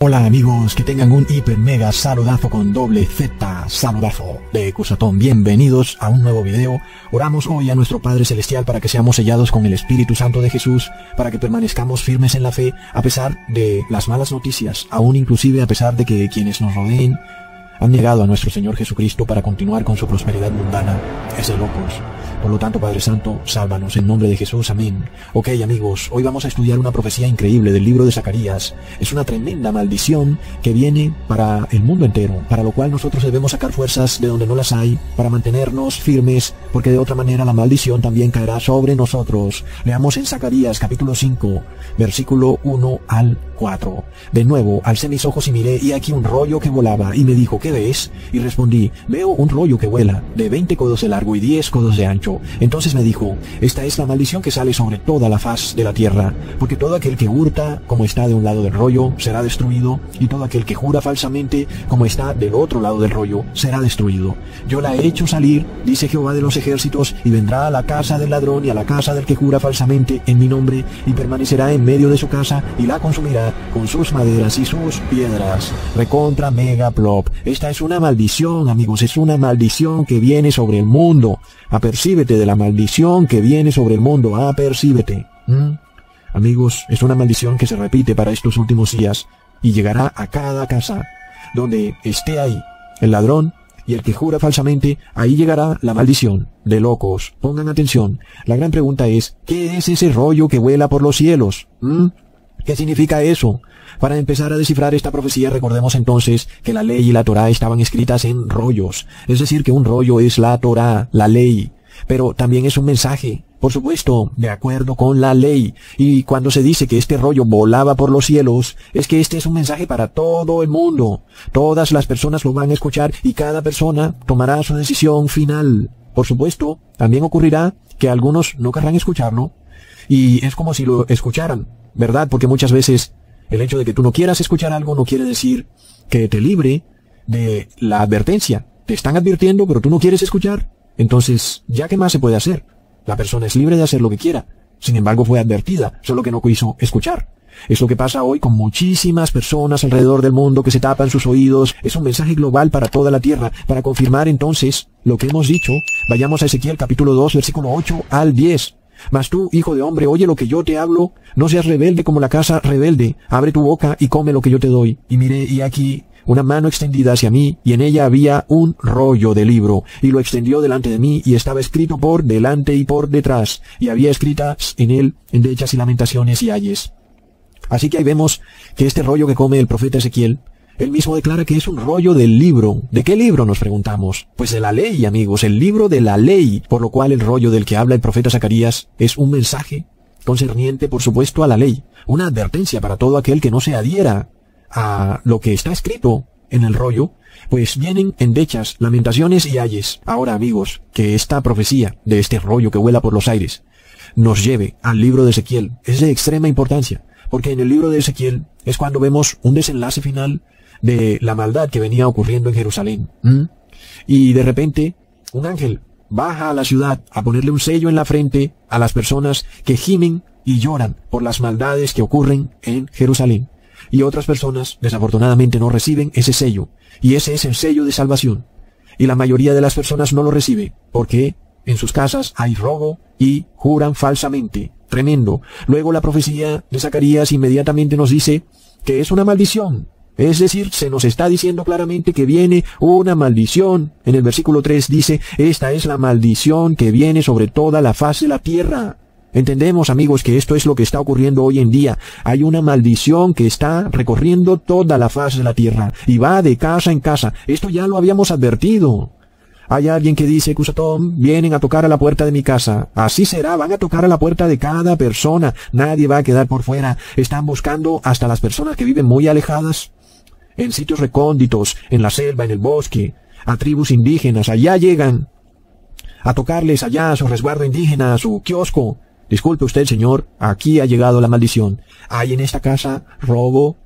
Hola amigos, que tengan un hiper mega saludazo con doble Z, saludazo de Cusatón. Bienvenidos a un nuevo video. Oramos hoy a nuestro Padre Celestial para que seamos sellados con el Espíritu Santo de Jesús, para que permanezcamos firmes en la fe a pesar de las malas noticias, aún inclusive a pesar de que quienes nos rodeen han negado a nuestro Señor Jesucristo para continuar con su prosperidad mundana. Es de locos. Por lo tanto, Padre Santo, sálvanos en nombre de Jesús. Amén. Ok, amigos, hoy vamos a estudiar una profecía increíble del libro de Zacarías. Es una tremenda maldición que viene para el mundo entero, para lo cual nosotros debemos sacar fuerzas de donde no las hay, para mantenernos firmes, porque de otra manera la maldición también caerá sobre nosotros. Leamos en Zacarías capítulo 5, versículo 1 al 4. De nuevo, alcé mis ojos y miré, y aquí un rollo que volaba, y me dijo, ¿qué ves? Y respondí, veo un rollo que vuela, de 20 codos de largo y 10 codos de ancho. Entonces me dijo, esta es la maldición que sale sobre toda la faz de la tierra, porque todo aquel que hurta, como está de un lado del rollo, será destruido, y todo aquel que jura falsamente, como está del otro lado del rollo, será destruido. Yo la he hecho salir, dice Jehová de los ejércitos, y vendrá a la casa del ladrón y a la casa del que jura falsamente en mi nombre, y permanecerá en medio de su casa, y la consumirá con sus maderas y sus piedras. Recontra mega plop. Esta es una maldición, amigos, es una maldición que viene sobre el mundo. Apercíbete de la maldición que viene sobre el mundo, apercíbete. Amigos, es una maldición que se repite para estos últimos días y llegará a cada casa donde esté ahí el ladrón y el que jura falsamente. Ahí llegará la maldición. De locos. Pongan atención. La gran pregunta es, ¿qué es ese rollo que vuela por los cielos? ¿Qué significa eso? Para empezar a descifrar esta profecía, recordemos entonces que la ley y la Torá estaban escritas en rollos. Es decir, que un rollo es la Torá, la ley. Pero también es un mensaje, por supuesto, de acuerdo con la ley. Y cuando se dice que este rollo volaba por los cielos, es que este es un mensaje para todo el mundo. Todas las personas lo van a escuchar y cada persona tomará su decisión final. Por supuesto, también ocurrirá que algunos no querrán escucharlo. Y es como si lo escucharan, ¿verdad? Porque muchas veces el hecho de que tú no quieras escuchar algo no quiere decir que te libre de la advertencia. Te están advirtiendo, pero tú no quieres escuchar. Entonces, ¿ya qué más se puede hacer? La persona es libre de hacer lo que quiera. Sin embargo, fue advertida, solo que no quiso escuchar. Es lo que pasa hoy con muchísimas personas alrededor del mundo que se tapan sus oídos. Es un mensaje global para toda la tierra. Para confirmar entonces lo que hemos dicho, vayamos a Ezequiel capítulo 2, versículo 8 al 10. Mas tú, hijo de hombre, oye lo que yo te hablo, no seas rebelde como la casa rebelde, abre tu boca y come lo que yo te doy. Y miré, y aquí una mano extendida hacia mí, y en ella había un rollo de libro, y lo extendió delante de mí, y estaba escrito por delante y por detrás, y había escritas en él endechas y lamentaciones y ayes. Así que ahí vemos que este rollo que come el profeta Ezequiel, él mismo declara que es un rollo del libro. ¿De qué libro, nos preguntamos? Pues de la ley, amigos, el libro de la ley, por lo cual el rollo del que habla el profeta Zacarías es un mensaje concerniente, por supuesto, a la ley, una advertencia para todo aquel que no se adhiera a lo que está escrito en el rollo, pues vienen endechas, lamentaciones y ayes. Ahora, amigos, que esta profecía de este rollo que vuela por los aires nos lleve al libro de Ezequiel es de extrema importancia, porque en el libro de Ezequiel es cuando vemos un desenlace final de la maldad que venía ocurriendo en Jerusalén. Y de repente, un ángel baja a la ciudad a ponerle un sello en la frente a las personas que gimen y lloran por las maldades que ocurren en Jerusalén. Y otras personas, desafortunadamente, no reciben ese sello. Y ese es el sello de salvación. Y la mayoría de las personas no lo recibe, porque en sus casas hay robo y juran falsamente. Tremendo. Luego la profecía de Zacarías inmediatamente nos dice que es una maldición. Es decir, se nos está diciendo claramente que viene una maldición. En el versículo 3 dice, esta es la maldición que viene sobre toda la faz de la tierra. Entendemos, amigos, que esto es lo que está ocurriendo hoy en día. Hay una maldición que está recorriendo toda la faz de la tierra y va de casa en casa. Esto ya lo habíamos advertido. Hay alguien que dice, Cusatón, vienen a tocar a la puerta de mi casa. Así será, van a tocar a la puerta de cada persona. Nadie va a quedar por fuera. Están buscando hasta las personas que viven muy alejadas, en sitios recónditos, en la selva, en el bosque, a tribus indígenas. Allá llegan a tocarles allá a su resguardo indígena, a su kiosco. Disculpe usted, señor, aquí ha llegado la maldición. Hay en esta casa robo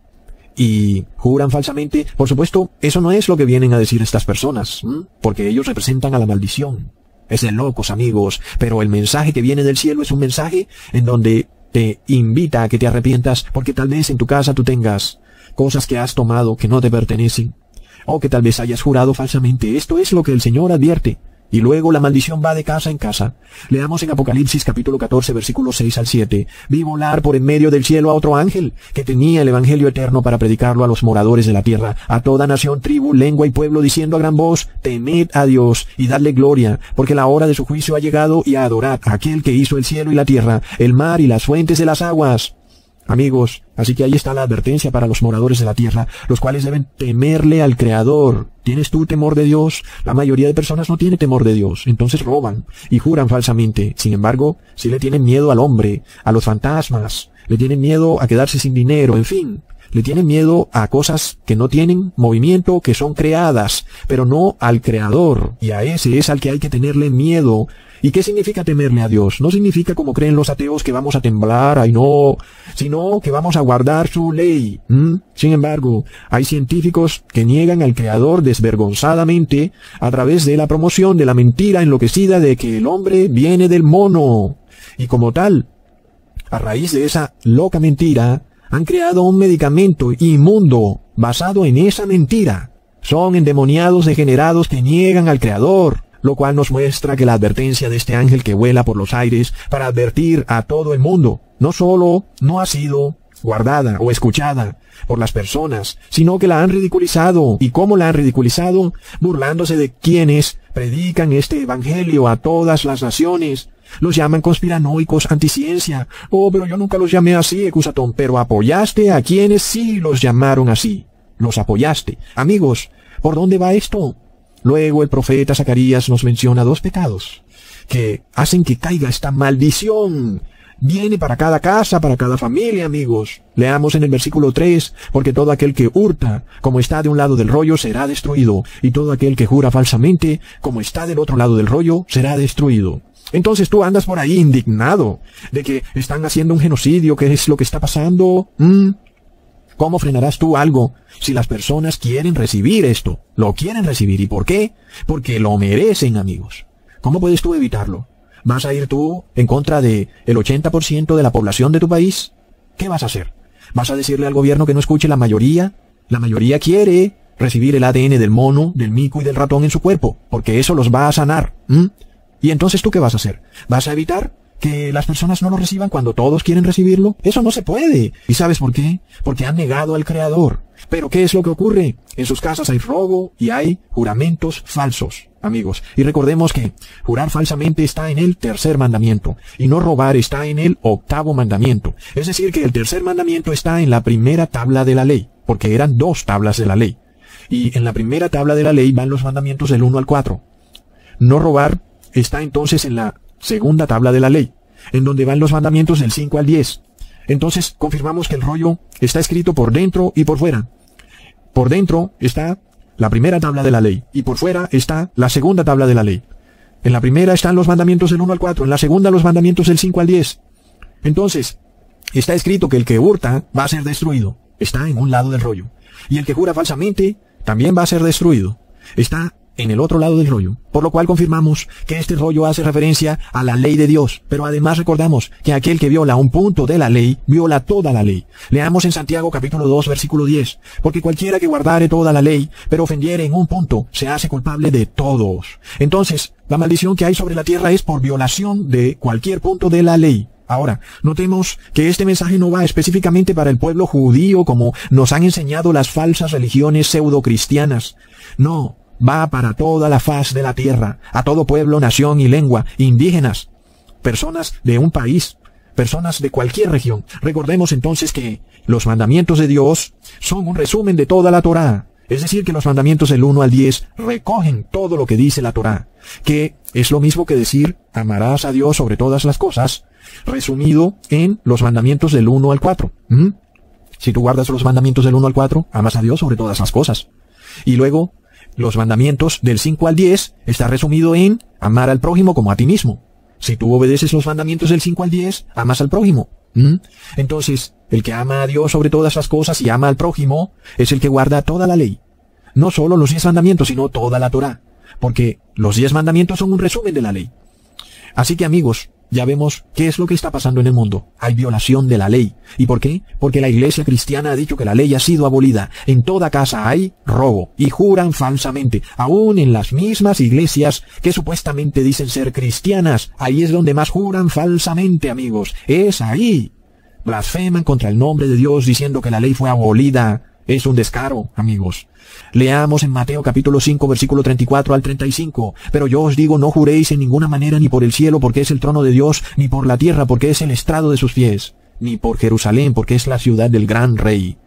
y juran falsamente. Por supuesto, eso no es lo que vienen a decir estas personas, porque ellos representan a la maldición. Es de locos, amigos, pero el mensaje que viene del cielo es un mensaje en donde te invita a que te arrepientas, porque tal vez en tu casa tú tengas cosas que has tomado que no te pertenecen, o que tal vez hayas jurado falsamente. Esto es lo que el Señor advierte. Y luego la maldición va de casa en casa. Leamos en Apocalipsis capítulo 14 versículos 6 al 7. Vi volar por en medio del cielo a otro ángel, que tenía el evangelio eterno para predicarlo a los moradores de la tierra, a toda nación, tribu, lengua y pueblo, diciendo a gran voz: temed a Dios y dadle gloria, porque la hora de su juicio ha llegado, y a adorad a aquel que hizo el cielo y la tierra, el mar y las fuentes de las aguas. Amigos, así que ahí está la advertencia para los moradores de la tierra, los cuales deben temerle al Creador. ¿Tienes tú temor de Dios? La mayoría de personas no tiene temor de Dios, entonces roban y juran falsamente. Sin embargo, sí le tienen miedo al hombre, a los fantasmas, le tienen miedo a quedarse sin dinero, en fin. Le tienen miedo a cosas que no tienen movimiento, que son creadas, pero no al Creador. Y a ese es al que hay que tenerle miedo. ¿Y qué significa temerle a Dios? No significa, como creen los ateos, que vamos a temblar, ay no, sino que vamos a guardar su ley. Sin embargo, hay científicos que niegan al Creador desvergonzadamente a través de la promoción de la mentira enloquecida de que el hombre viene del mono. Y como tal, a raíz de esa loca mentira, han creado un medicamento inmundo basado en esa mentira. Son endemoniados degenerados que niegan al Creador, lo cual nos muestra que la advertencia de este ángel que vuela por los aires para advertir a todo el mundo, no solo no ha sido guardada o escuchada por las personas, sino que la han ridiculizado. ¿Y cómo la han ridiculizado? Burlándose de quienes predican este evangelio a todas las naciones. Los llaman conspiranoicos, anticiencia. Oh, pero yo nunca los llamé así, Ecusatón. Pero apoyaste a quienes sí los llamaron así. Los apoyaste. Amigos, ¿por dónde va esto? Luego el profeta Zacarías nos menciona dos pecados que hacen que caiga esta maldición. Viene para cada casa, para cada familia, amigos. Leamos en el versículo 3, porque todo aquel que hurta, como está de un lado del rollo, será destruido, y todo aquel que jura falsamente, como está del otro lado del rollo, será destruido. Entonces tú andas por ahí indignado de que están haciendo un genocidio. ¿Qué es lo que está pasando? ¿Cómo frenarás tú algo si las personas quieren recibir esto? Lo quieren recibir. ¿Y por qué? Porque lo merecen, amigos. ¿Cómo puedes tú evitarlo? ¿Vas a ir tú en contra de el 80% de la población de tu país? ¿Qué vas a hacer? ¿Vas a decirle al gobierno que no escuche la mayoría? La mayoría quiere recibir el ADN del mono, del mico y del ratón en su cuerpo, porque eso los va a sanar. ¿Y entonces tú qué vas a hacer? ¿Vas a evitar que las personas no lo reciban cuando todos quieren recibirlo? Eso no se puede. ¿Y sabes por qué? Porque han negado al Creador. Pero ¿qué es lo que ocurre? En sus casas hay robo y hay juramentos falsos, amigos. Y recordemos que jurar falsamente está en el tercer mandamiento, y no robar está en el octavo mandamiento. Es decir, que el tercer mandamiento está en la primera tabla de la ley, porque eran dos tablas de la ley. Y en la primera tabla de la ley van los mandamientos del 1 al 4. No robar está entonces en la segunda tabla de la ley, en donde van los mandamientos del 5 al 10. Entonces confirmamos que el rollo está escrito por dentro y por fuera. Por dentro está la primera tabla de la ley, y por fuera está la segunda tabla de la ley. En la primera están los mandamientos del 1 al 4, en la segunda los mandamientos del 5 al 10. Entonces, está escrito que el que hurta va a ser destruido. Está en un lado del rollo. Y el que jura falsamente también va a ser destruido. Está en el otro lado del rollo, por lo cual confirmamos que este rollo hace referencia a la ley de Dios, pero además recordamos que aquel que viola un punto de la ley, viola toda la ley. Leamos en Santiago capítulo 2, versículo 10, porque cualquiera que guardare toda la ley, pero ofendiere en un punto, se hace culpable de todos. Entonces, la maldición que hay sobre la tierra es por violación de cualquier punto de la ley. Ahora, notemos que este mensaje no va específicamente para el pueblo judío como nos han enseñado las falsas religiones pseudo-cristianas. No. Va para toda la faz de la tierra, a todo pueblo, nación y lengua, indígenas, personas de un país, personas de cualquier región. Recordemos entonces que los mandamientos de Dios son un resumen de toda la Torá. Es decir, que los mandamientos del 1 al 10 recogen todo lo que dice la Torá, que es lo mismo que decir amarás a Dios sobre todas las cosas, resumido en los mandamientos del 1 al 4. Si tú guardas los mandamientos del 1 al 4, amas a Dios sobre todas las cosas. Y luego, los mandamientos del 5 al 10 está resumido en amar al prójimo como a ti mismo. Si tú obedeces los mandamientos del 5 al 10, amas al prójimo. Entonces, el que ama a Dios sobre todas las cosas y ama al prójimo es el que guarda toda la ley. No solo los 10 mandamientos, sino toda la Torá. Porque los 10 mandamientos son un resumen de la ley. Así que amigos, Ya vemos qué es lo que está pasando en el mundo. Hay violación de la ley. ¿Y por qué? Porque la iglesia cristiana ha dicho que la ley ha sido abolida. En toda casa hay robo y juran falsamente. Aún en las mismas iglesias que supuestamente dicen ser cristianas, ahí es donde más juran falsamente, amigos. Es ahí. Blasfeman contra el nombre de Dios diciendo que la ley fue abolida. Es un descaro, amigos. Leamos en Mateo capítulo 5, versículo 34 al 35. Pero yo os digo, no juréis en ninguna manera ni por el cielo, porque es el trono de Dios, ni por la tierra, porque es el estrado de sus pies, ni por Jerusalén, porque es la ciudad del gran rey.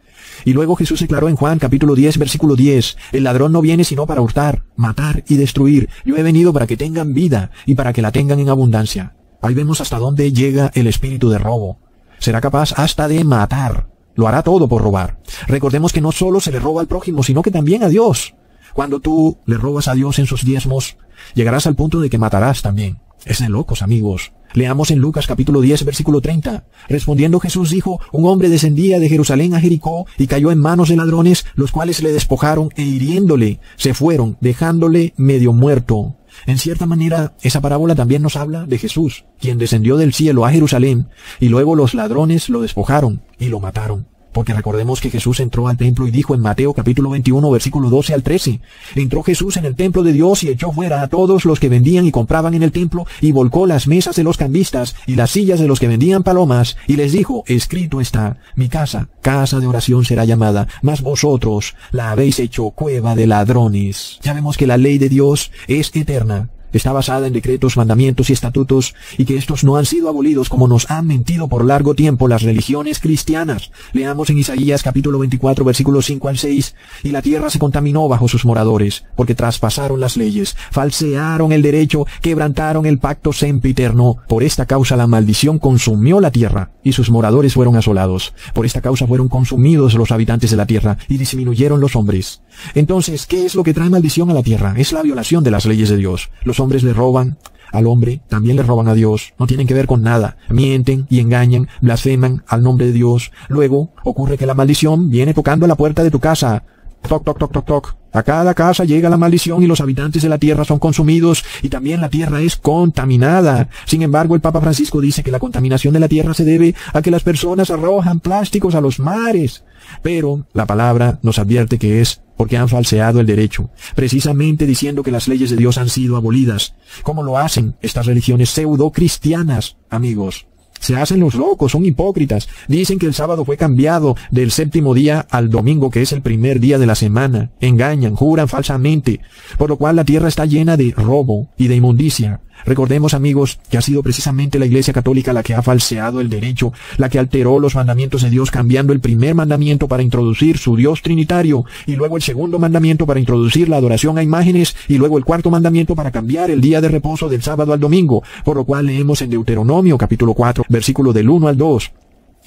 Y luego Jesús declaró en Juan capítulo 10, versículo 10, el ladrón no viene sino para hurtar, matar y destruir. Yo he venido para que tengan vida y para que la tengan en abundancia. Ahí vemos hasta dónde llega el espíritu de robo. Será capaz hasta de matar. Lo hará todo por robar. Recordemos que no solo se le roba al prójimo, sino que también a Dios. Cuando tú le robas a Dios en sus diezmos, llegarás al punto de que matarás también. Es de locos, amigos. Leamos en Lucas capítulo 10, versículo 30. Respondiendo Jesús dijo, un hombre descendía de Jerusalén a Jericó y cayó en manos de ladrones, los cuales le despojaron e hiriéndole, se fueron, dejándole medio muerto. En cierta manera, esa parábola también nos habla de Jesús, quien descendió del cielo a Jerusalén, y luego los ladrones lo despojaron y lo mataron. Porque recordemos que Jesús entró al templo y dijo en Mateo capítulo 21, versículo 12 al 13, entró Jesús en el templo de Dios y echó fuera a todos los que vendían y compraban en el templo, y volcó las mesas de los cambistas y las sillas de los que vendían palomas, y les dijo, escrito está, mi casa, casa de oración será llamada, mas vosotros la habéis hecho cueva de ladrones. Ya vemos que la ley de Dios es eterna. Está basada en decretos, mandamientos y estatutos, y que estos no han sido abolidos como nos han mentido por largo tiempo las religiones cristianas. Leamos en Isaías capítulo 24, versículos 5 al 6, y la tierra se contaminó bajo sus moradores, porque traspasaron las leyes, falsearon el derecho, quebrantaron el pacto sempiterno. Por esta causa la maldición consumió la tierra, y sus moradores fueron asolados. Por esta causa fueron consumidos los habitantes de la tierra, y disminuyeron los hombres. Entonces, ¿qué es lo que trae maldición a la tierra? Es la violación de las leyes de Dios. Los hombres le roban al hombre, también le roban a Dios. No tienen que ver con nada. Mienten y engañan, blasfeman al nombre de Dios. Luego, ocurre que la maldición viene tocando a la puerta de tu casa. Toc, toc, toc, toc, toc. A cada casa llega la maldición y los habitantes de la tierra son consumidos, y también la tierra es contaminada. Sin embargo, el Papa Francisco dice que la contaminación de la tierra se debe a que las personas arrojan plásticos a los mares. Pero la palabra nos advierte que es porque han falseado el derecho, precisamente diciendo que las leyes de Dios han sido abolidas. ¿Cómo lo hacen estas religiones pseudo-cristianas, amigos? Se hacen los locos, son hipócritas. Dicen que el sábado fue cambiado del séptimo día al domingo, que es el primer día de la semana. Engañan, juran falsamente, por lo cual la tierra está llena de robo y de inmundicia. Recordemos, amigos, que ha sido precisamente la Iglesia Católica la que ha falseado el derecho, la que alteró los mandamientos de Dios, cambiando el primer mandamiento para introducir su Dios trinitario, y luego el segundo mandamiento para introducir la adoración a imágenes, y luego el cuarto mandamiento para cambiar el día de reposo del sábado al domingo, por lo cual leemos en Deuteronomio capítulo 4, versículo del 1 al 2.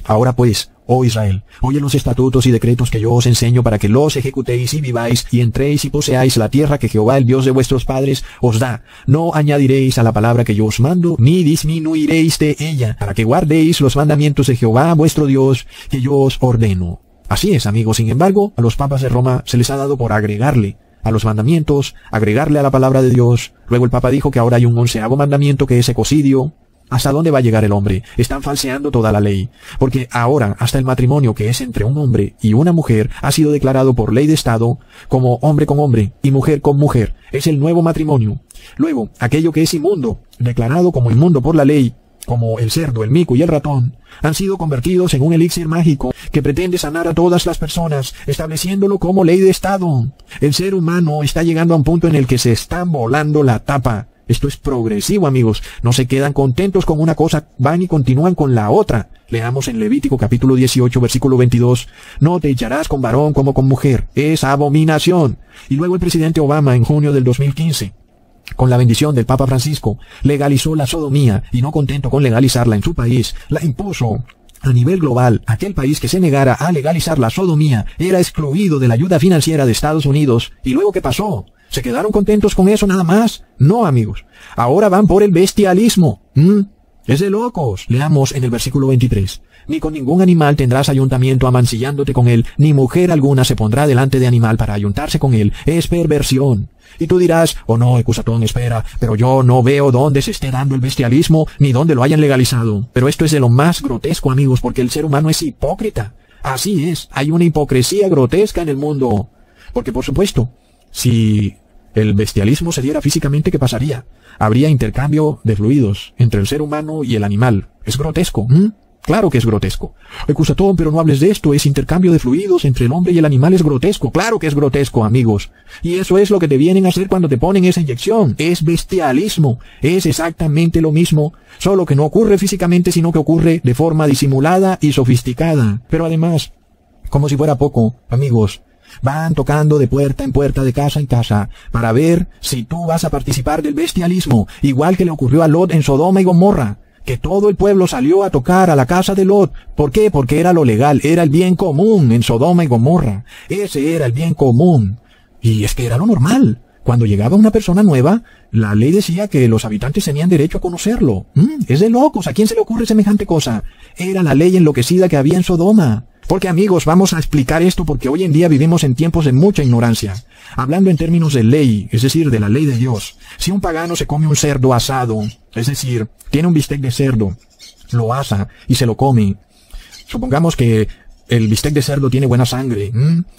Ahora pues, oh Israel, oye los estatutos y decretos que yo os enseño para que los ejecutéis y viváis, y entréis y poseáis la tierra que Jehová, el Dios de vuestros padres, os da. No añadiréis a la palabra que yo os mando, ni disminuiréis de ella, para que guardéis los mandamientos de Jehová, vuestro Dios, que yo os ordeno. Así es, amigos. Sin embargo, a los papas de Roma se les ha dado por agregarle a los mandamientos, agregarle a la palabra de Dios. Luego el Papa dijo que ahora hay un 11º mandamiento, que es ecocidio. ¿Hasta dónde va a llegar el hombre? Están falseando toda la ley. Porque ahora, hasta el matrimonio, que es entre un hombre y una mujer, ha sido declarado por ley de Estado como hombre con hombre y mujer con mujer. Es el nuevo matrimonio. Luego, aquello que es inmundo, declarado como inmundo por la ley, como el cerdo, el mico y el ratón, han sido convertidos en un elixir mágico que pretende sanar a todas las personas, estableciéndolo como ley de Estado. El ser humano está llegando a un punto en el que se están volando la tapa. Esto es progresivo, amigos. No se quedan contentos con una cosa, van y continúan con la otra. Leamos en Levítico capítulo 18, versículo 22. No te echarás con varón como con mujer. Es abominación. Y luego el presidente Obama, en junio del 2015, con la bendición del Papa Francisco, legalizó la sodomía, y no contento con legalizarla en su país, la impuso a nivel global. Aquel país que se negara a legalizar la sodomía era excluido de la ayuda financiera de Estados Unidos. ¿Y luego qué pasó? ¿Se quedaron contentos con eso nada más? No, amigos. Ahora van por el bestialismo. Es de locos. Leamos en el versículo 23. Ni con ningún animal tendrás ayuntamiento amancillándote con él, ni mujer alguna se pondrá delante de animal para ayuntarse con él. Es perversión. Y tú dirás, oh no, Ecusatón, espera, pero yo no veo dónde se esté dando el bestialismo, ni dónde lo hayan legalizado. Pero esto es de lo más grotesco, amigos, porque el ser humano es hipócrita. Así es, hay una hipocresía grotesca en el mundo. Porque, por supuesto, si el bestialismo se diera físicamente, ¿qué pasaría? Habría intercambio de fluidos entre el ser humano y el animal. Es grotesco, Claro que es grotesco. Ecusatón, pero no hables de esto, es intercambio de fluidos entre el hombre y el animal, es grotesco. Claro que es grotesco, amigos. Y eso es lo que te vienen a hacer cuando te ponen esa inyección. Es bestialismo. Es exactamente lo mismo, solo que no ocurre físicamente, sino que ocurre de forma disimulada y sofisticada. Pero además, como si fuera poco, amigos, van tocando de puerta en puerta, de casa en casa, para ver si tú vas a participar del bestialismo, igual que le ocurrió a Lot en Sodoma y Gomorra. Que todo el pueblo salió a tocar a la casa de Lot. ¿Por qué? Porque era lo legal, era el bien común en Sodoma y Gomorra. Ese era el bien común. Y es que era lo normal. Cuando llegaba una persona nueva, la ley decía que los habitantes tenían derecho a conocerlo. Es de locos, ¿a quién se le ocurre semejante cosa? Era la ley enloquecida que había en Sodoma. Porque, amigos, vamos a explicar esto porque hoy en día vivimos en tiempos de mucha ignorancia. Hablando en términos de ley, es decir, de la ley de Dios. Si un pagano se come un cerdo asado, es decir, tiene un bistec de cerdo, lo asa y se lo come. Supongamos que el bistec de cerdo tiene buena sangre,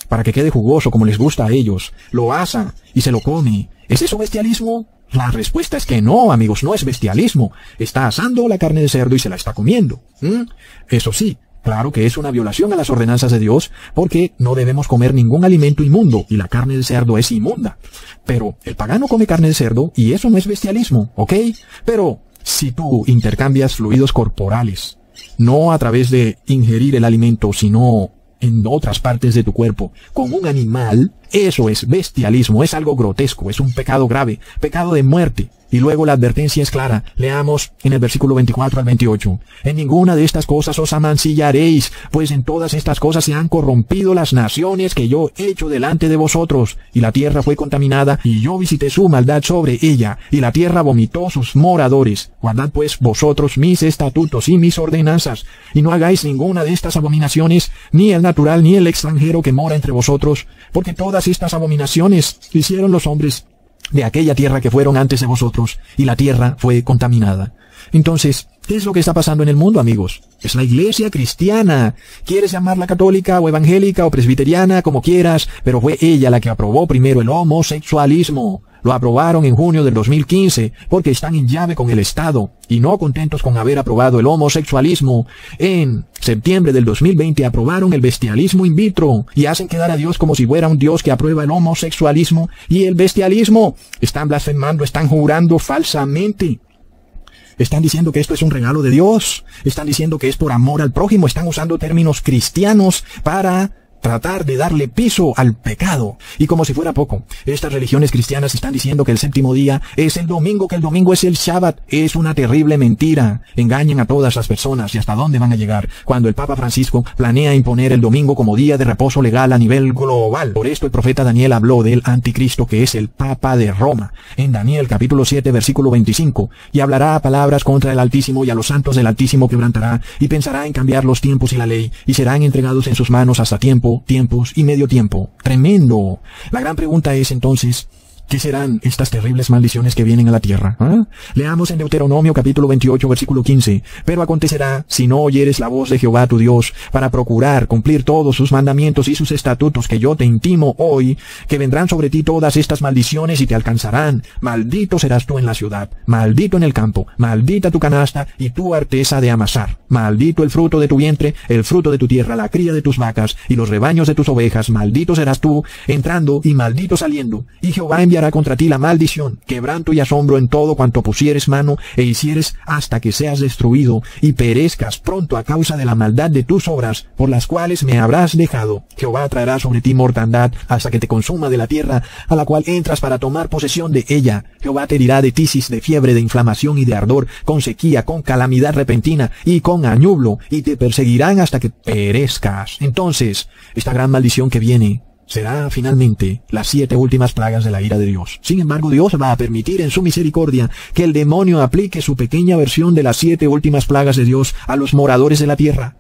para que quede jugoso como les gusta a ellos. Lo asa y se lo come. ¿Es eso bestialismo? La respuesta es que no, amigos, no es bestialismo. Está asando la carne de cerdo y se la está comiendo. Eso sí, claro que es una violación a las ordenanzas de Dios, porque no debemos comer ningún alimento inmundo, y la carne de cerdo es inmunda. Pero el pagano come carne de cerdo, y eso no es bestialismo, ¿ok? Pero si tú intercambias fluidos corporales, no a través de ingerir el alimento, sino en otras partes de tu cuerpo, con un animal, eso es bestialismo, es algo grotesco, es un pecado grave, pecado de muerte. Y luego la advertencia es clara. Leamos en el versículo 24 al 28. En ninguna de estas cosas os amancillaréis, pues en todas estas cosas se han corrompido las naciones que yo he hecho delante de vosotros. Y la tierra fue contaminada, y yo visité su maldad sobre ella, y la tierra vomitó sus moradores. Guardad pues vosotros mis estatutos y mis ordenanzas, y no hagáis ninguna de estas abominaciones, ni el natural ni el extranjero que mora entre vosotros, porque todas estas abominaciones hicieron los hombres de aquella tierra que fueron antes de vosotros, y la tierra fue contaminada. Entonces, ¿qué es lo que está pasando en el mundo, amigos? Es la iglesia cristiana. Quieres llamarla católica o evangélica o presbiteriana, como quieras, pero fue ella la que aprobó primero el homosexualismo. Lo aprobaron en junio del 2015 porque están en llave con el Estado, y no contentos con haber aprobado el homosexualismo, en septiembre del 2020 aprobaron el bestialismo in vitro y hacen quedar a Dios como si fuera un Dios que aprueba el homosexualismo y el bestialismo. Están blasfemando, están jurando falsamente. Están diciendo que esto es un regalo de Dios. Están diciendo que es por amor al prójimo. Están usando términos cristianos para tratar de darle piso al pecado. Y como si fuera poco, estas religiones cristianas están diciendo que el séptimo día es el domingo, que el domingo es el Shabbat. Es una terrible mentira. Engañan a todas las personas. ¿Y hasta dónde van a llegar? Cuando el Papa Francisco planea imponer el domingo como día de reposo legal a nivel global. Por esto el profeta Daniel habló del anticristo, que es el Papa de Roma, en Daniel capítulo 7 versículo 25. Y hablará palabras contra el Altísimo, y a los santos del Altísimo quebrantará, y pensará en cambiar los tiempos y la ley, y serán entregados en sus manos hasta tiempos y medio tiempo. Tremendo. La gran pregunta es entonces, ¿qué serán estas terribles maldiciones que vienen a la tierra? Leamos en Deuteronomio capítulo 28 versículo 15. Pero acontecerá, si no oyeres la voz de Jehová tu Dios, para procurar cumplir todos sus mandamientos y sus estatutos que yo te intimo hoy, que vendrán sobre ti todas estas maldiciones y te alcanzarán. Maldito serás tú en la ciudad, maldito en el campo, maldita tu canasta y tu arteza de amasar. Maldito el fruto de tu vientre, el fruto de tu tierra, la cría de tus vacas y los rebaños de tus ovejas. Maldito serás tú entrando y maldito saliendo. Y Jehová enviará contra ti la maldición, quebranto y asombro en todo cuanto pusieres mano e hicieres, hasta que seas destruido y perezcas pronto a causa de la maldad de tus obras, por las cuales me habrás dejado. Jehová traerá sobre ti mortandad hasta que te consuma de la tierra a la cual entras para tomar posesión de ella. Jehová te herirá de tisis, de fiebre, de inflamación y de ardor, con sequía, con calamidad repentina y con añublo, y te perseguirán hasta que perezcas. Entonces, esta gran maldición que viene será finalmente las 7 últimas plagas de la ira de Dios. Sin embargo, Dios va a permitir en su misericordia que el demonio aplique su pequeña versión de las 7 últimas plagas de Dios a los moradores de la tierra.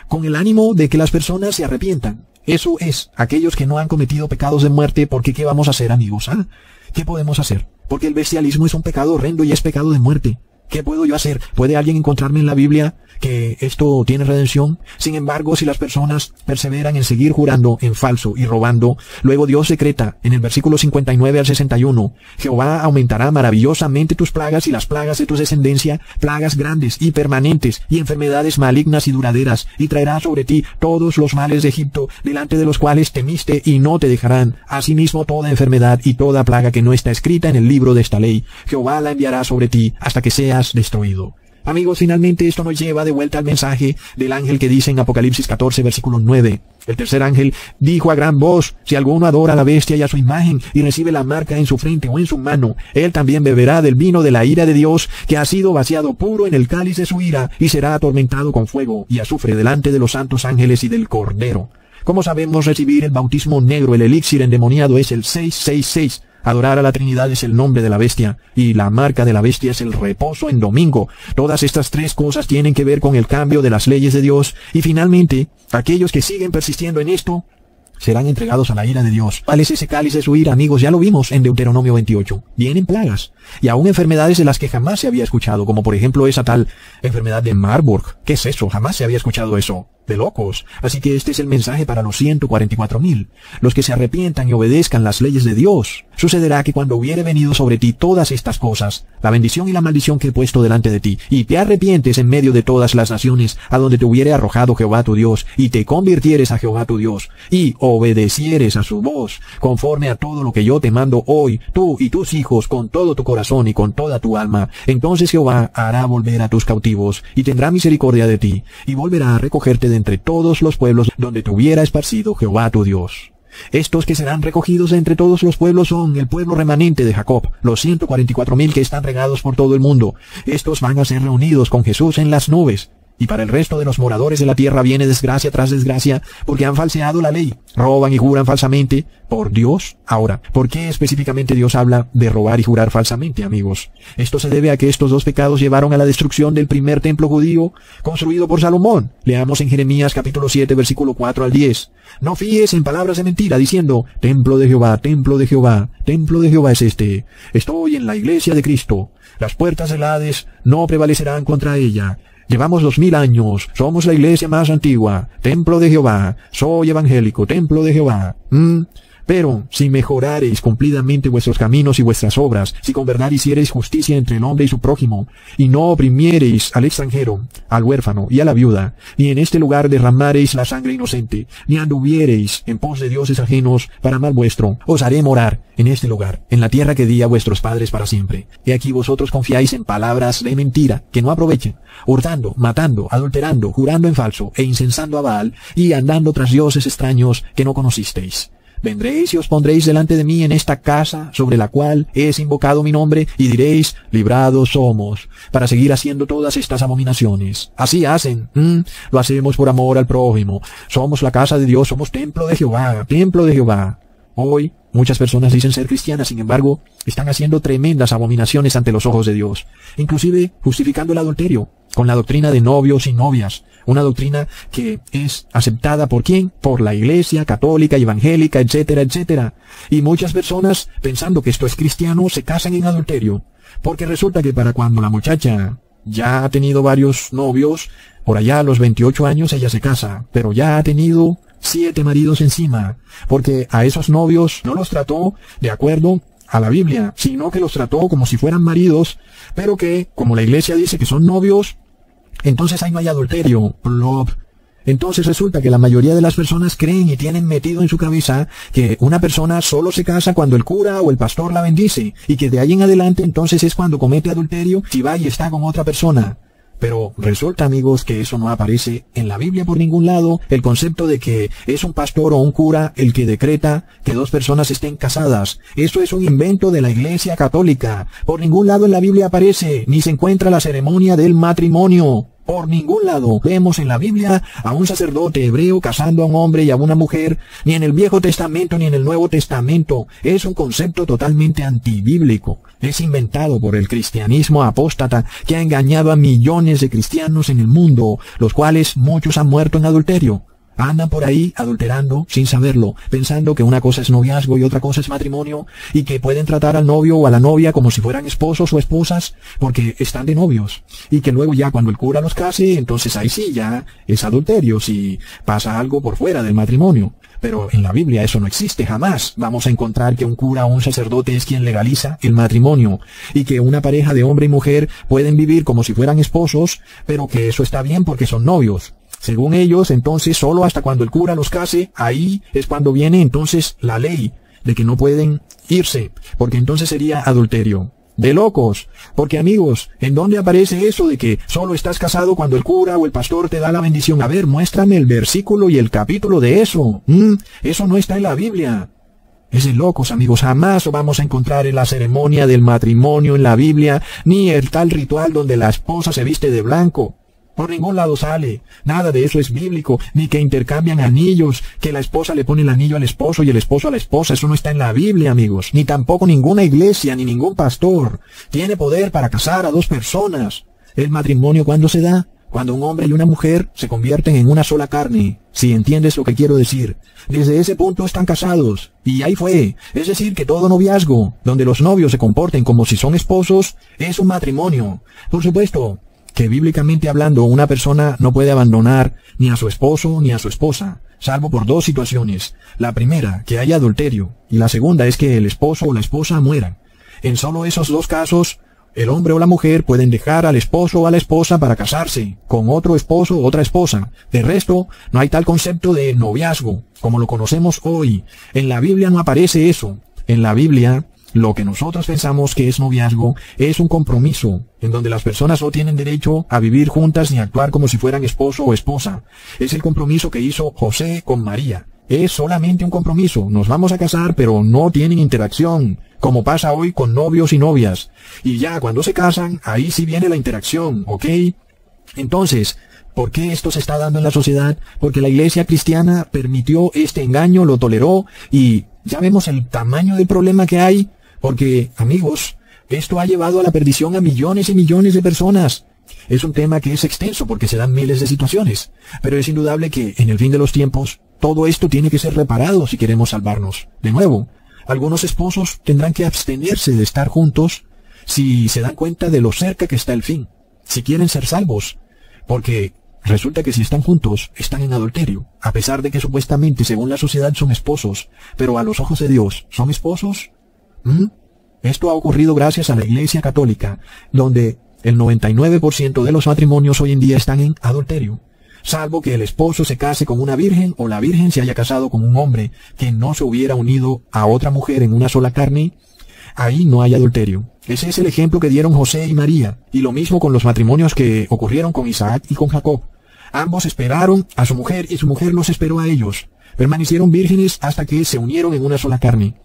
con el ánimo de que las personas se arrepientan. Eso es, aquellos que no han cometido pecados de muerte, porque ¿qué vamos a hacer, amigos? ¿Ah? ¿Qué podemos hacer? Porque el bestialismo es un pecado horrendo y es pecado de muerte. ¿Qué puedo yo hacer? ¿Puede alguien encontrarme en la Biblia que esto tiene redención? Sin embargo, si las personas perseveran en seguir jurando en falso y robando, luego Dios decreta en el versículo 59 al 61, Jehová aumentará maravillosamente tus plagas y las plagas de tu descendencia, plagas grandes y permanentes y enfermedades malignas y duraderas, y traerá sobre ti todos los males de Egipto, delante de los cuales temiste y no te dejarán. Asimismo toda enfermedad y toda plaga que no está escrita en el libro de esta ley, Jehová la enviará sobre ti hasta que seas destruido. Amigos, finalmente esto nos lleva de vuelta al mensaje del ángel que dice en Apocalipsis 14, versículo 9. El tercer ángel dijo a gran voz, si alguno adora a la bestia y a su imagen, y recibe la marca en su frente o en su mano, él también beberá del vino de la ira de Dios, que ha sido vaciado puro en el cáliz de su ira, y será atormentado con fuego y azufre delante de los santos ángeles y del Cordero. ¿Cómo sabemos recibir el bautismo negro? El elixir endemoniado es el 666. Adorar a la Trinidad es el nombre de la bestia, y la marca de la bestia es el reposo en domingo. Todas estas tres cosas tienen que ver con el cambio de las leyes de Dios, y finalmente, aquellos que siguen persistiendo en esto, serán entregados a la ira de Dios. ¿Cuál es ese cáliz de su ira, amigos? Ya lo vimos en Deuteronomio 28. Vienen plagas, y aún enfermedades de las que jamás se había escuchado, como por ejemplo esa tal enfermedad de Marburg. ¿Qué es eso? Jamás se había escuchado eso. De locos. Así que este es el mensaje para los 144,000. Los que se arrepientan y obedezcan las leyes de Dios. Sucederá que cuando hubiere venido sobre ti todas estas cosas, la bendición y la maldición que he puesto delante de ti, y te arrepientes en medio de todas las naciones a donde te hubiere arrojado Jehová tu Dios, y te convirtieres a Jehová tu Dios, y obedecieres a su voz, conforme a todo lo que yo te mando hoy, tú y tus hijos, con todo tu corazón y con toda tu alma, entonces Jehová hará volver a tus cautivos, y tendrá misericordia de ti, y volverá a recogerte de entre todos los pueblos donde te hubiera esparcido Jehová tu Dios. Estos que serán recogidos de entre todos los pueblos son el pueblo remanente de Jacob, los 144,000 que están regados por todo el mundo. Estos van a ser reunidos con Jesús en las nubes. Y para el resto de los moradores de la tierra viene desgracia tras desgracia, porque han falseado la ley, roban y juran falsamente por Dios. Ahora, ¿por qué específicamente Dios habla de robar y jurar falsamente, amigos? Esto se debe a que estos dos pecados llevaron a la destrucción del primer templo judío construido por Salomón. Leamos en Jeremías capítulo 7, versículo 4 al 10. No fíes en palabras de mentira, diciendo, templo de Jehová, templo de Jehová, templo de Jehová es este. Estoy en la iglesia de Cristo. Las puertas del Hades no prevalecerán contra ella. Llevamos 2000 años, somos la iglesia más antigua, templo de Jehová, soy evangélico, templo de Jehová. Pero si mejorareis cumplidamente vuestros caminos y vuestras obras, si con verdad hiciereis justicia entre el hombre y su prójimo, y no oprimiereis al extranjero, al huérfano y a la viuda, ni en este lugar derramareis la sangre inocente, ni anduviereis en pos de dioses ajenos para mal vuestro, os haré morar en este lugar, en la tierra que di a vuestros padres para siempre. Y aquí vosotros confiáis en palabras de mentira, que no aprovechen, hurtando, matando, adulterando, jurando en falso, e incensando a Baal, y andando tras dioses extraños que no conocisteis. Vendréis y os pondréis delante de mí en esta casa sobre la cual es invocado mi nombre, y diréis, librados somos, para seguir haciendo todas estas abominaciones. Así hacen, lo hacemos por amor al prójimo. Somos la casa de Dios, somos templo de Jehová, templo de Jehová. Hoy, muchas personas dicen ser cristianas, sin embargo, están haciendo tremendas abominaciones ante los ojos de Dios, inclusive justificando el adulterio, con la doctrina de novios y novias, una doctrina que es aceptada ¿por quién? Por la iglesia católica, evangélica, etcétera, etcétera. Y muchas personas, pensando que esto es cristiano, se casan en adulterio, porque resulta que para cuando la muchacha ya ha tenido varios novios, por allá a los 28 años ella se casa, pero ya ha tenido 7 maridos encima, porque a esos novios no los trató de acuerdo a la Biblia, sino que los trató como si fueran maridos, pero que, como la iglesia dice que son novios, entonces ahí no hay adulterio. Entonces resulta que la mayoría de las personas creen y tienen metido en su cabeza que una persona solo se casa cuando el cura o el pastor la bendice, y que de ahí en adelante entonces es cuando comete adulterio si va y está con otra persona. Pero resulta, amigos, que eso no aparece en la Biblia por ningún lado, el concepto de que es un pastor o un cura el que decreta que 2 personas estén casadas. Eso es un invento de la Iglesia Católica. Por ningún lado en la Biblia aparece, ni se encuentra la ceremonia del matrimonio. Por ningún lado vemos en la Biblia a un sacerdote hebreo casando a un hombre y a una mujer, ni en el Viejo Testamento ni en el Nuevo Testamento. Es un concepto totalmente antibíblico. Es inventado por el cristianismo apóstata que ha engañado a millones de cristianos en el mundo, los cuales muchos han muerto en adulterio. Andan por ahí adulterando sin saberlo, pensando que una cosa es noviazgo y otra cosa es matrimonio, y que pueden tratar al novio o a la novia como si fueran esposos o esposas, porque están de novios. Y que luego ya cuando el cura los case, entonces ahí sí ya es adulterio, si pasa algo por fuera del matrimonio. Pero en la Biblia eso no existe, jamás vamos a encontrar que un cura o un sacerdote es quien legaliza el matrimonio, y que una pareja de hombre y mujer pueden vivir como si fueran esposos, pero que eso está bien porque son novios. Según ellos, entonces, solo hasta cuando el cura los case, ahí es cuando viene entonces la ley de que no pueden irse, porque entonces sería adulterio. De locos, porque amigos, ¿en dónde aparece eso de que solo estás casado cuando el cura o el pastor te da la bendición? A ver, muéstrame el versículo y el capítulo de eso. Eso no está en la Biblia. Es de locos, amigos. Jamás lo vamos a encontrar en la ceremonia del matrimonio en la Biblia, ni el tal ritual donde la esposa se viste de blanco. Por ningún lado sale. Nada de eso es bíblico, ni que intercambian anillos, que la esposa le pone el anillo al esposo y el esposo a la esposa. Eso no está en la Biblia, amigos. Ni tampoco ninguna iglesia, ni ningún pastor tiene poder para casar a dos personas. El matrimonio, ¿cuándo se da? Cuando un hombre y una mujer se convierten en una sola carne. Si entiendes lo que quiero decir. Desde ese punto están casados. Y ahí fue. Es decir, que todo noviazgo, donde los novios se comporten como si son esposos, es un matrimonio. Por supuesto que bíblicamente hablando, una persona no puede abandonar ni a su esposo ni a su esposa, salvo por dos situaciones. La primera, que haya adulterio, y la segunda es que el esposo o la esposa mueran. En solo esos dos casos, el hombre o la mujer pueden dejar al esposo o a la esposa para casarse con otro esposo o otra esposa. De resto, no hay tal concepto de noviazgo, como lo conocemos hoy. En la Biblia no aparece eso. En la Biblia, lo que nosotros pensamos que es noviazgo es un compromiso, en donde las personas no tienen derecho a vivir juntas ni a actuar como si fueran esposo o esposa. Es el compromiso que hizo José con María. Es solamente un compromiso. Nos vamos a casar, pero no tienen interacción, como pasa hoy con novios y novias. Y ya cuando se casan, ahí sí viene la interacción, ¿ok? Entonces, ¿por qué esto se está dando en la sociedad? Porque la iglesia cristiana permitió este engaño, lo toleró, y ya vemos el tamaño del problema que hay. Porque, amigos, esto ha llevado a la perdición a millones y millones de personas. Es un tema que es extenso porque se dan miles de situaciones. Pero es indudable que en el fin de los tiempos, todo esto tiene que ser reparado si queremos salvarnos. De nuevo, algunos esposos tendrán que abstenerse de estar juntos si se dan cuenta de lo cerca que está el fin. Si quieren ser salvos. Porque resulta que si están juntos, están en adulterio. A pesar de que supuestamente, según la sociedad, son esposos. Pero a los ojos de Dios, ¿son esposos? Esto ha ocurrido gracias a la Iglesia Católica, donde el 99% de los matrimonios hoy en día están en adulterio, salvo que el esposo se case con una virgen o la virgen se haya casado con un hombre que no se hubiera unido a otra mujer en una sola carne. Ahí no hay adulterio. Ese es el ejemplo que dieron José y María, y lo mismo con los matrimonios que ocurrieron con Isaac y con Jacob. Ambos esperaron a su mujer y su mujer los esperó a ellos. Permanecieron vírgenes hasta que se unieron en una sola carne.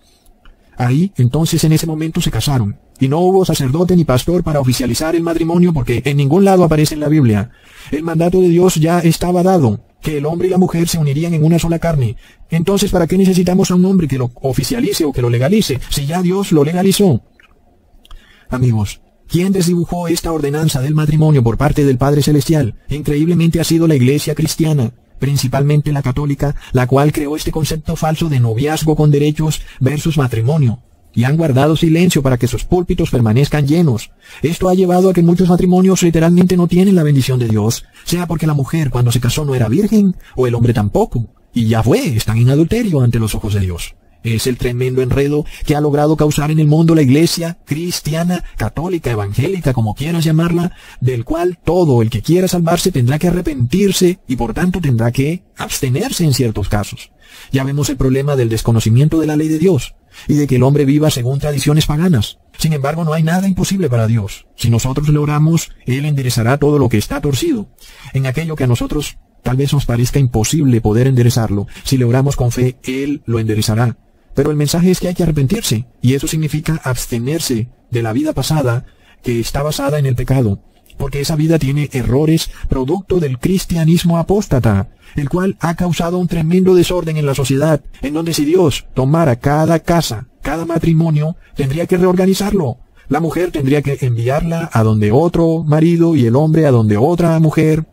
Ahí, entonces, en ese momento se casaron. Y no hubo sacerdote ni pastor para oficializar el matrimonio porque en ningún lado aparece en la Biblia. El mandato de Dios ya estaba dado, que el hombre y la mujer se unirían en una sola carne. Entonces, ¿para qué necesitamos a un hombre que lo oficialice o que lo legalice, si ya Dios lo legalizó? Amigos, ¿quién desdibujó esta ordenanza del matrimonio por parte del Padre Celestial? Increíblemente ha sido la Iglesia cristiana, principalmente la católica, la cual creó este concepto falso de noviazgo con derechos versus matrimonio, y han guardado silencio para que sus púlpitos permanezcan llenos. Esto ha llevado a que muchos matrimonios literalmente no tienen la bendición de Dios, sea porque la mujer cuando se casó no era virgen, o el hombre tampoco, y ya fue, están en adulterio ante los ojos de Dios. Es el tremendo enredo que ha logrado causar en el mundo la iglesia cristiana, católica, evangélica, como quieras llamarla, del cual todo el que quiera salvarse tendrá que arrepentirse y por tanto tendrá que abstenerse en ciertos casos. Ya vemos el problema del desconocimiento de la ley de Dios y de que el hombre viva según tradiciones paganas. Sin embargo, no hay nada imposible para Dios. Si nosotros le oramos, Él enderezará todo lo que está torcido. En aquello que a nosotros tal vez nos parezca imposible poder enderezarlo, si le oramos con fe, Él lo enderezará. Pero el mensaje es que hay que arrepentirse, y eso significa abstenerse de la vida pasada que está basada en el pecado, porque esa vida tiene errores producto del cristianismo apóstata, el cual ha causado un tremendo desorden en la sociedad, en donde si Dios tomara cada casa, cada matrimonio, tendría que reorganizarlo, La mujer tendría que enviarla a donde otro marido y el hombre a donde otra mujer.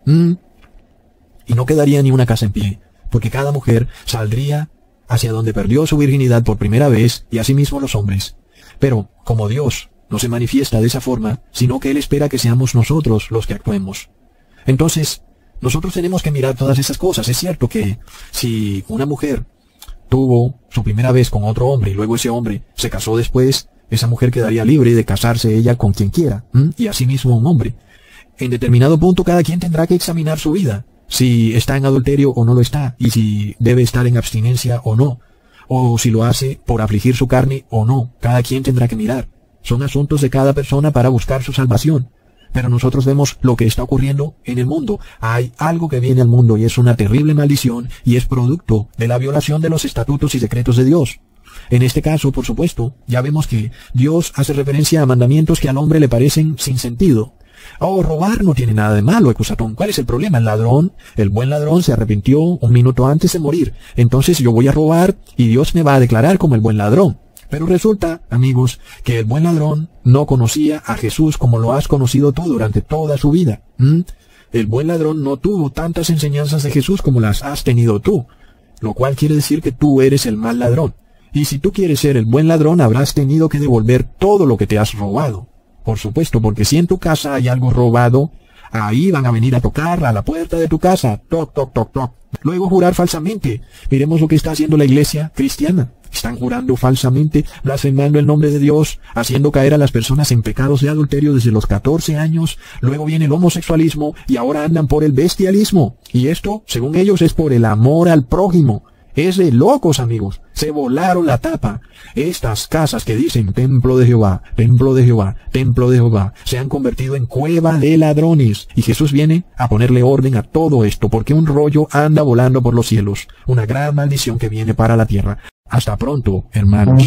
Y no quedaría ni una casa en pie, porque cada mujer saldría hacia donde perdió su virginidad por primera vez y asimismo los hombres. Pero, como Dios no se manifiesta de esa forma, sino que Él espera que seamos nosotros los que actuemos. Entonces, nosotros tenemos que mirar todas esas cosas. Es cierto que si una mujer tuvo su primera vez con otro hombre y luego ese hombre se casó después, esa mujer quedaría libre de casarse ella con quien quiera, y asimismo un hombre. En determinado punto cada quien tendrá que examinar su vida, si está en adulterio o no lo está, y si debe estar en abstinencia o no, o si lo hace por afligir su carne o no. Cada quien tendrá que mirar. Son asuntos de cada persona para buscar su salvación. Pero nosotros vemos lo que está ocurriendo en el mundo. Hay algo que viene al mundo y es una terrible maldición y es producto de la violación de los estatutos y decretos de Dios. En este caso, por supuesto, ya vemos que Dios hace referencia a mandamientos que al hombre le parecen sin sentido. Robar no tiene nada de malo, Ecusatón. ¿Cuál es el problema? El buen ladrón se arrepintió un minuto antes de morir. Entonces yo voy a robar y Dios me va a declarar como el buen ladrón. Pero resulta, amigos, que el buen ladrón no conocía a Jesús como lo has conocido tú durante toda su vida. El buen ladrón no tuvo tantas enseñanzas de Jesús como las has tenido tú, lo cual quiere decir que tú eres el mal ladrón. Y si tú quieres ser el buen ladrón, habrás tenido que devolver todo lo que te has robado. Por supuesto, porque si en tu casa hay algo robado, ahí van a venir a tocar a la puerta de tu casa. Toc, toc, toc, toc. Luego jurar falsamente. Miremos lo que está haciendo la iglesia cristiana. Están jurando falsamente, blasfemando el nombre de Dios, haciendo caer a las personas en pecados de adulterio desde los 14 años. Luego viene el homosexualismo y ahora andan por el bestialismo. Y esto, según ellos, es por el amor al prójimo. Es de locos, amigos. Se volaron la tapa. Estas casas que dicen templo de Jehová, templo de Jehová, templo de Jehová, se han convertido en cueva de ladrones. Y Jesús viene a ponerle orden a todo esto, porque un rollo anda volando por los cielos. Una gran maldición que viene para la tierra. Hasta pronto, hermanos.